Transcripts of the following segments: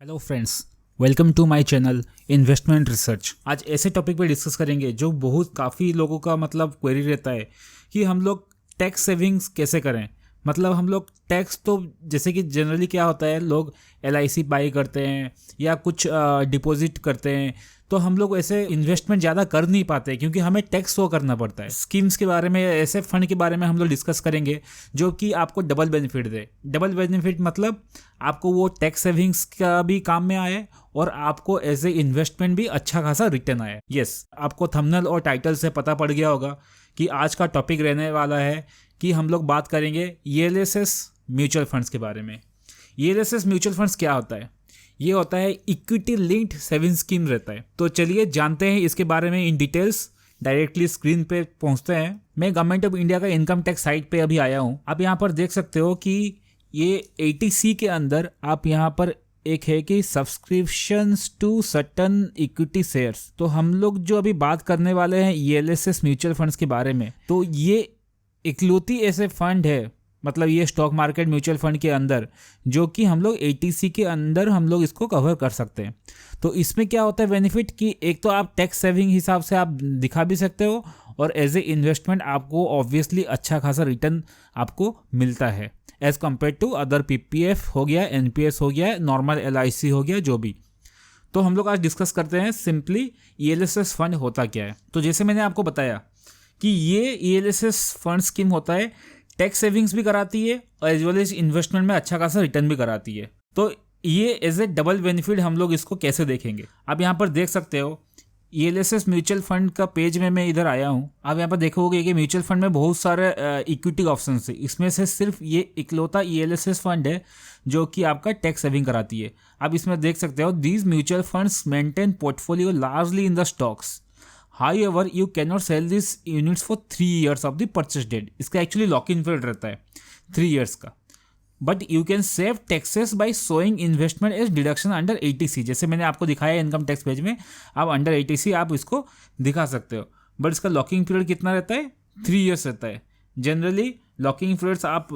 Hello friends, welcome to my channel investment research. आज ऐसे topic पे डिस्कस करेंगे जो काफ़ी लोगों का क्वेरी रहता है कि हम लोग टैक्स सेविंग्स कैसे करें। हम लोग टैक्स तो जैसे कि जनरली क्या होता है, लोग LIC बाई करते हैं या कुछ डिपॉजिट करते हैं, तो हम लोग ऐसे इन्वेस्टमेंट ज़्यादा कर नहीं पाते क्योंकि हमें टैक्स शो करना पड़ता है। स्कीम्स के बारे में, ऐसे फंड के बारे में हम लोग डिस्कस करेंगे जो कि आपको डबल बेनिफिट दे। डबल बेनिफिट मतलब आपको वो टैक्स सेविंग्स का भी काम में आए और आपको एज ए इन्वेस्टमेंट भी अच्छा खासा रिटर्न आए। यस, आपको थंबनेल और टाइटल से पता पड़ गया होगा कि आज का टॉपिक रहने वाला है कि हम लोग बात करेंगे ELSS म्यूचुअल फंड्स के बारे में। ELSS म्यूचुअल फंड्स क्या होता है? ये होता है इक्विटी लिंक्ड सेविंग स्कीम रहता है। तो चलिए जानते हैं इसके बारे में इन डिटेल्स। डायरेक्टली स्क्रीन पे पहुंचते हैं। मैं गवर्नमेंट ऑफ इंडिया का इनकम टैक्स साइट पे अभी आया हूँ। आप यहाँ पर देख सकते हो कि ये 80C के अंदर आप यहाँ पर एक है कि subscriptions to certain equity shares. तो हम लोग जो अभी बात करने वाले हैं ELSS म्यूचुअल फंड्स के बारे में, तो ये इकलौती ऐसे फंड है, ये स्टॉक मार्केट म्यूचुअल फंड के अंदर जो कि हम लोग 80C के अंदर हम लोग इसको कवर कर सकते हैं। तो इसमें क्या होता है बेनिफिट कि एक तो आप टैक्स सेविंग हिसाब से आप दिखा भी सकते हो और एज ए इन्वेस्टमेंट आपको ऑब्वियसली अच्छा खासा रिटर्न आपको मिलता है as compared to other PPF हो गया, NPS हो गया, नॉर्मल LIC हो गया, जो भी। तो हम लोग आज डिस्कस करते हैं सिंपली ELSS फंड होता क्या है। तो जैसे मैंने आपको बताया कि ये ELSS फंड स्कीम होता है, टैक्स सेविंग्स भी कराती है और एज वेल एज इन्वेस्टमेंट में अच्छा खासा रिटर्न भी कराती है। तो ये एज ए डबल बेनिफिट हम लोग इसको कैसे देखेंगे, आप यहाँ पर देख सकते हो। ELSS म्यूचुअल फंड का पेज में मैं इधर आया हूँ। आप यहाँ पर देखोगे कि म्यूचुअल फंड में बहुत सारे इक्विटी ऑप्शन है। इसमें से सिर्फ ये इकलौता ELSS फंड है जो कि आपका टैक्स सेविंग कराती है। आप इसमें देख सकते हो, these mutual funds maintain portfolio largely in the stocks. However, you cannot sell these units for 3 years of the purchase date. इसका एक्चुअली लॉक इन पीरियड रहता है 3 years का। But you can save taxes by showing investment as deduction under 80C। जैसे मैंने आपको दिखाया income tax page में, आप अंडर 80C आप इसको दिखा सकते हो। बट इसका लॉकिंग पीरियड कितना रहता है? 3 years रहता है। जनरली लॉकिंग पीरियड्स आप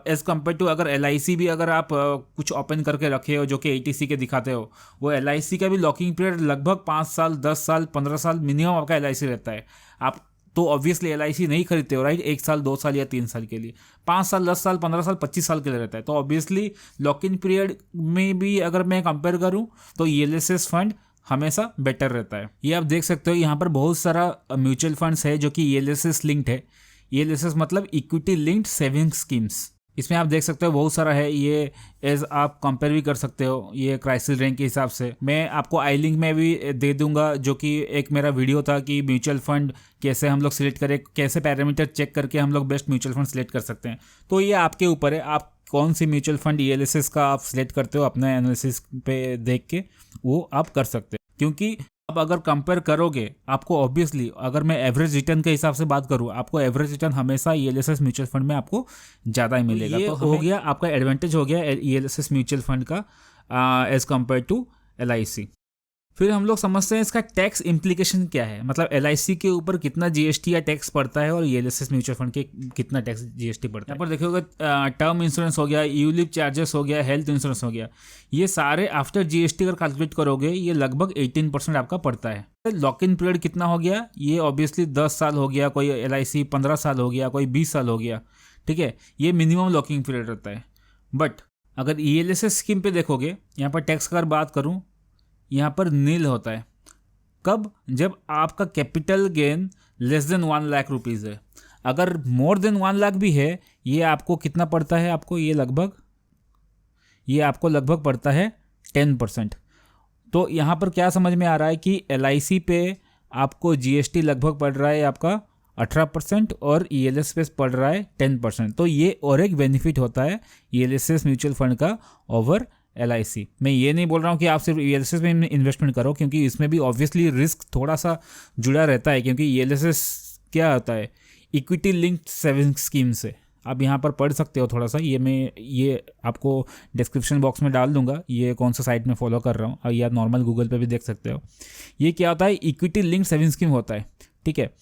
एज कम्पेयर टू अगर LIC भी अगर आप कुछ ओपन करके रखे हो जो कि 80C के दिखाते हो, वो LIC का भी लॉकिंग पीरियड लगभग 5 साल, 10 साल, 15 साल मिनिमम आपका LIC रहता है। आप तो ऑब्वियसली LIC नहीं खरीदते हो, राइट? 1 साल, 2 साल या 3 साल के लिए। 5 साल, 10 साल, 15 साल, 25 साल के लिए रहता है। तो ऑब्वियसली लॉकिंग पीरियड में भी अगर मैं कंपेयर करूँ तो ELSS फंड हमेशा बेटर रहता है। ये आप देख सकते हो, यहाँ पर बहुत सारा म्यूचुअल फंड्स है जो कि ELSS लिंक्ड है। ELSS मतलब इक्विटी लिंक्ड सेविंग स्कीम्स। इसमें आप देख सकते हो बहुत सारा है। ये एज आप कंपेयर भी कर सकते हो ये क्राइसिस रैंक के हिसाब से। मैं आपको आई लिंक में भी दे दूंगा, जो कि एक मेरा वीडियो था कि म्यूचुअल फंड कैसे हम लोग सिलेक्ट करें, कैसे पैरामीटर चेक करके हम लोग बेस्ट म्यूचुअल फंड सिलेक्ट कर सकते हैं। तो ये आपके ऊपर है, आप कौन सी म्यूचुअल फंड ELSS का आप सिलेक्ट करते हो, अपना एनालिसिस पे देख के वो आप कर सकते हो। क्योंकि अब अगर कंपेयर करोगे, आपको ऑब्वियसली अगर मैं एवरेज रिटर्न के हिसाब से बात करूँ, आपको एवरेज रिटर्न हमेशा ELSS म्यूचुअल फंड में आपको ज़्यादा ही मिलेगा। तो हो गया आपका एडवांटेज हो गया ELSS म्यूचुअल फंड का एज कम्पेयर टू LIC। फिर हम लोग समझते हैं इसका टैक्स इम्प्लीकेशन क्या है। LIC के ऊपर कितना GST या टैक्स पड़ता है और ELSS म्यूचुअल फंड के कितना टैक्स GST पड़ता है। यहाँ पर देखोगे टर्म इंश्योरेंस हो गया, यूलिप चार्जेस हो गया, हेल्थ इंश्योरेंस हो गया, ये सारे आफ्टर GST अगर कैलकुलेट करोगे ये लगभग 18% आपका पड़ता है। लॉक इन पीरियड कितना हो गया? ये ऑब्वियसली 10 साल हो गया, कोई LIC 15 साल हो गया, कोई 20 साल हो गया, ठीक है। ये मिनिमम लॉकिंग पीरियड रहता है। बट अगर ELSS स्कीम पे देखोगे, यहाँ पर टैक्स का अगर बात करूँ, यहाँ पर नील होता है। कब? जब आपका capital gain less than 1 lakh rupees है। अगर मोर देन 1 लाख भी है, ये आपको कितना पड़ता है? आपको ये आपको लगभग पड़ता है 10%। तो यहाँ पर क्या समझ में आ रहा है कि LIC पे आपको GST लगभग पड़ रहा है आपका 18% और ELSS पे पड़ रहा है 10%। तो ये और एक बेनिफिट होता है ELSS म्यूचुअल फंड का ओवर LIC। मैं ये नहीं बोल रहा हूँ कि आप सिर्फ ELSS में इन्वेस्टमेंट करो, क्योंकि इसमें भी ऑब्वियसली रिस्क थोड़ा सा जुड़ा रहता है। क्योंकि ELSS क्या होता है? इक्विटी लिंक्ड सेविंग स्कीम से। आप यहाँ पर पढ़ सकते हो थोड़ा सा, ये आपको डिस्क्रिप्शन बॉक्स में डाल दूंगा, ये कौन सा साइट में फॉलो कर रहा हूँ, और या नॉर्मल गूगल पे भी देख सकते हो। ये क्या होता है? इक्विटी लिंक्ड सेविंग स्कीम होता है, ठीक है।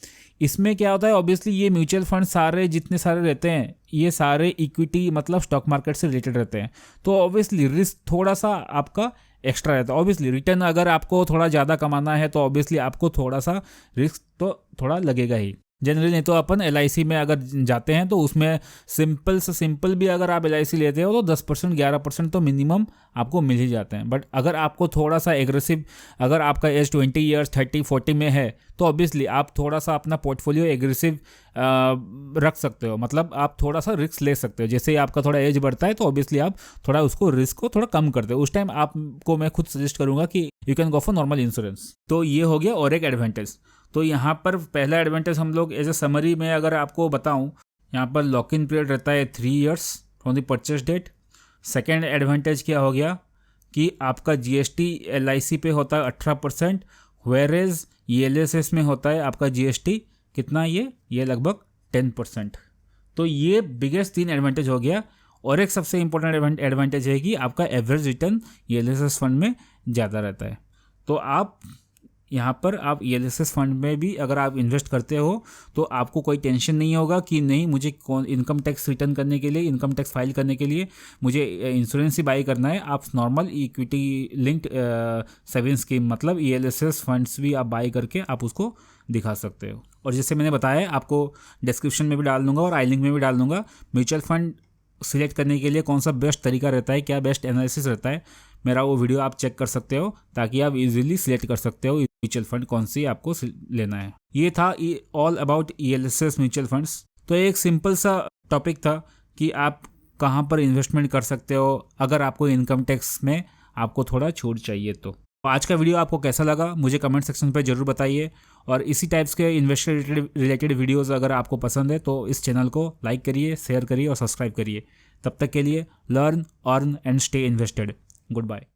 इसमें क्या होता है, ऑब्वियसली ये म्यूचुअल फंड सारे जितने सारे रहते हैं ये सारे इक्विटी मतलब स्टॉक मार्केट से रिलेटेड रहते हैं, तो ऑब्वियसली रिस्क थोड़ा सा आपका एक्स्ट्रा रहता है। ऑब्वियसली रिटर्न अगर आपको थोड़ा ज़्यादा कमाना है तो ऑब्वियसली आपको थोड़ा सा रिस्क तो थोड़ा लगेगा ही जनरली। नहीं तो अपन LIC में अगर जाते हैं तो उसमें सिंपल से सिंपल भी अगर आप LIC लेते हो तो 10% 11% तो मिनिमम आपको मिल ही जाते हैं। बट अगर आपको थोड़ा सा एग्रेसिव, अगर आपका एज 20 ईयर्स 30 40 में है तो ऑब्वियसली आप थोड़ा सा अपना पोर्टफोलियो एग्रेसिव रख सकते हो, मतलब आप थोड़ा सा रिस्क ले सकते हो। जैसे ही आपका थोड़ा एज बढ़ता है तो ऑब्वियसली आप थोड़ा उसको रिस्क को थोड़ा कम करते हो। उस टाइम आपको मैं खुद सजेस्ट करूंगा कि you can go for normal insurance. तो ये हो गया और एक एडवांटेज। तो यहाँ पर पहला एडवांटेज हम लोग एज ए समरी में अगर आपको बताऊँ, यहाँ पर लॉक इन पीरियड रहता है 3 years from the purchase date. Second advantage क्या हो गया कि आपका GST LIC पे होता है 18%, वेरेज ELSS में होता है आपका GST कितना, ये लगभग 10%। तो ये बिगेस्ट 3 एडवांटेज हो गया। और एक सबसे इंपॉर्टेंट एडवांटेज है कि आपका एवरेज रिटर्न ELSS फंड में ज़्यादा रहता है। तो आप यहाँ पर आप ELSS फंड में भी अगर आप इन्वेस्ट करते हो तो आपको कोई टेंशन नहीं होगा कि नहीं मुझे इनकम टैक्स रिटर्न करने के लिए, इनकम टैक्स फाइल करने के लिए मुझे इंश्योरेंस ही बाई करना है। आप normal equity linked saving scheme मतलब ELSS फंड्स भी आप बाई करके आप उसको दिखा सकते हो। और जैसे मैंने बताया आपको डिस्क्रिप्शन में भी डाल दूंगा और आई लिंक में भी डाल दूंगा म्यूचुअल फंड सिलेक्ट करने के लिए कौन सा बेस्ट तरीका रहता है, क्या बेस्ट एनालिसिस रहता है। मेरा वो वीडियो आप चेक कर सकते हो ताकि आप इजीली सिलेक्ट कर सकते हो म्यूचुअल फंड कौन सी आपको लेना है। ये था all about ELSS mutual funds. तो एक सिंपल सा टॉपिक था कि आप कहाँ पर इन्वेस्टमेंट कर सकते हो अगर आपको इनकम टैक्स में आपको थोड़ा छूट चाहिए तो। आज का वीडियो आपको कैसा लगा मुझे कमेंट सेक्शन पर जरूर बताइए। और इसी टाइप्स के इन्वेस्टर रिलेटेड वीडियोस अगर आपको पसंद है तो इस चैनल को लाइक करिए, शेयर करिए और सब्सक्राइब करिए। तब तक के लिए learn, earn and stay invested. Good bye.